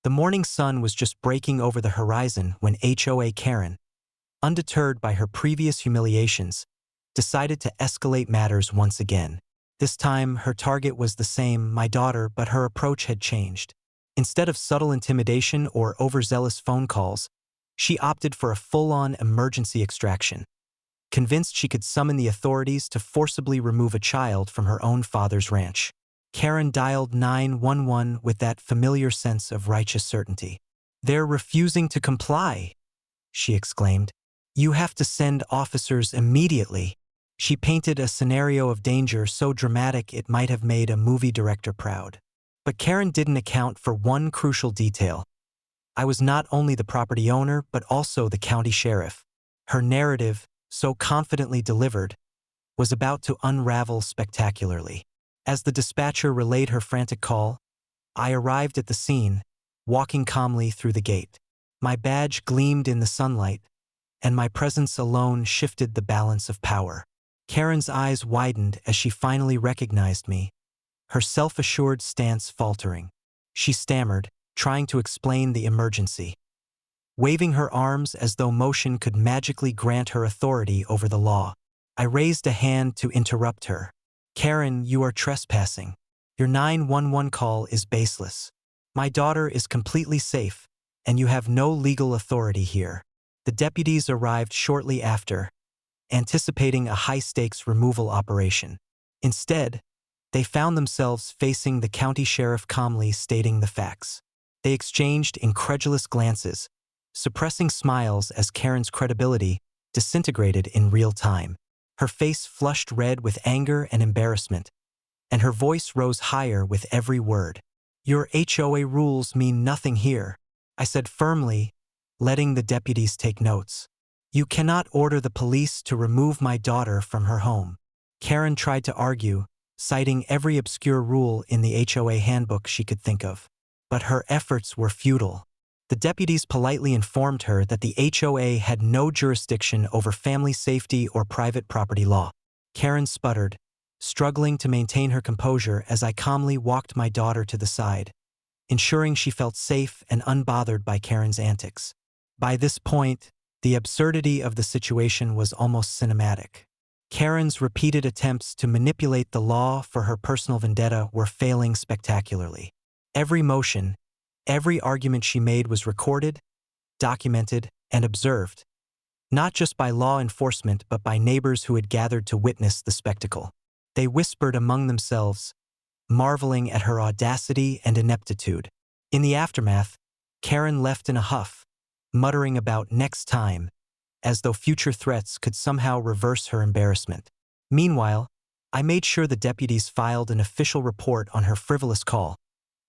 The morning sun was just breaking over the horizon when HOA Karen, undeterred by her previous humiliations, decided to escalate matters once again. This time, her target was the same, my daughter, but her approach had changed. Instead of subtle intimidation or overzealous phone calls, she opted for a full-on emergency extraction. Convinced she could summon the authorities to forcibly remove a child from her own father's ranch, Karen dialed 911 with that familiar sense of righteous certainty. "They're refusing to comply," she exclaimed. "You have to send officers immediately." She painted a scenario of danger so dramatic it might have made a movie director proud. But Karen didn't account for one crucial detail. I was not only the property owner but also the county sheriff. Her narrative, so confidently delivered, was about to unravel spectacularly. As the dispatcher relayed her frantic call, I arrived at the scene, walking calmly through the gate. My badge gleamed in the sunlight, and my presence alone shifted the balance of power. Karen's eyes widened as she finally recognized me, her self-assured stance faltering. She stammered, trying to explain the emergency, waving her arms as though motion could magically grant her authority over the law. I raised a hand to interrupt her. "Karen, you are trespassing. Your 911 call is baseless. My daughter is completely safe, and you have no legal authority here." The deputies arrived shortly after, anticipating a high-stakes removal operation. Instead, they found themselves facing the county sheriff calmly stating the facts. They exchanged incredulous glances, suppressing smiles as Karen's credibility disintegrated in real time. Her face flushed red with anger and embarrassment, and her voice rose higher with every word. "Your HOA rules mean nothing here," I said firmly, letting the deputies take notes. "You cannot order the police to remove my daughter from her home." Karen tried to argue, citing every obscure rule in the HOA handbook she could think of. But her efforts were futile. The deputies politely informed her that the HOA had no jurisdiction over family safety or private property law. Karen sputtered, struggling to maintain her composure as I calmly walked my daughter to the side, ensuring she felt safe and unbothered by Karen's antics. By this point, the absurdity of the situation was almost cinematic. Karen's repeated attempts to manipulate the law for her personal vendetta were failing spectacularly. Every motion, every argument she made was recorded, documented, and observed, not just by law enforcement but by neighbors who had gathered to witness the spectacle. They whispered among themselves, marveling at her audacity and ineptitude. In the aftermath, Karen left in a huff, muttering about "next time," as though future threats could somehow reverse her embarrassment. Meanwhile, I made sure the deputies filed an official report on her frivolous call,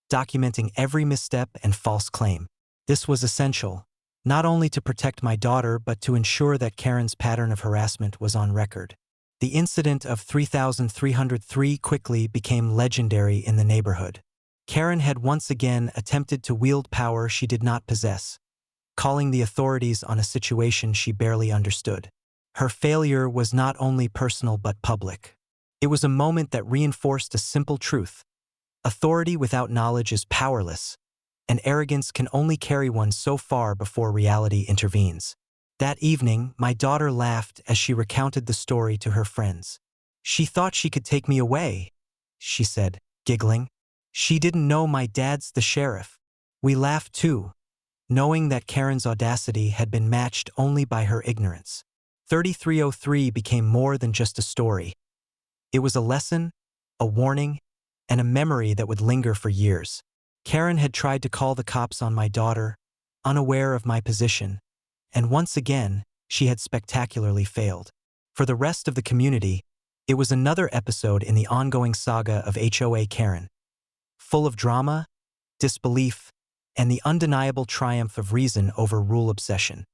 documenting every misstep and false claim. This was essential, not only to protect my daughter but to ensure that Karen's pattern of harassment was on record. The incident of 3303 quickly became legendary in the neighborhood. Karen had once again attempted to wield power she did not possess, calling the authorities on a situation she barely understood. Her failure was not only personal but public. It was a moment that reinforced a simple truth: authority without knowledge is powerless, and arrogance can only carry one so far before reality intervenes. That evening, my daughter laughed as she recounted the story to her friends. "She thought she could take me away," she said, giggling. "She didn't know my dad's the sheriff." We laughed too, knowing that Karen's audacity had been matched only by her ignorance. 3303 became more than just a story. It was a lesson, a warning, and a memory that would linger for years. Karen had tried to call the cops on my daughter, unaware of my position, and once again, she had spectacularly failed. For the rest of the community, it was another episode in the ongoing saga of HOA Karen, full of drama, disbelief, and the undeniable triumph of reason over rule obsession.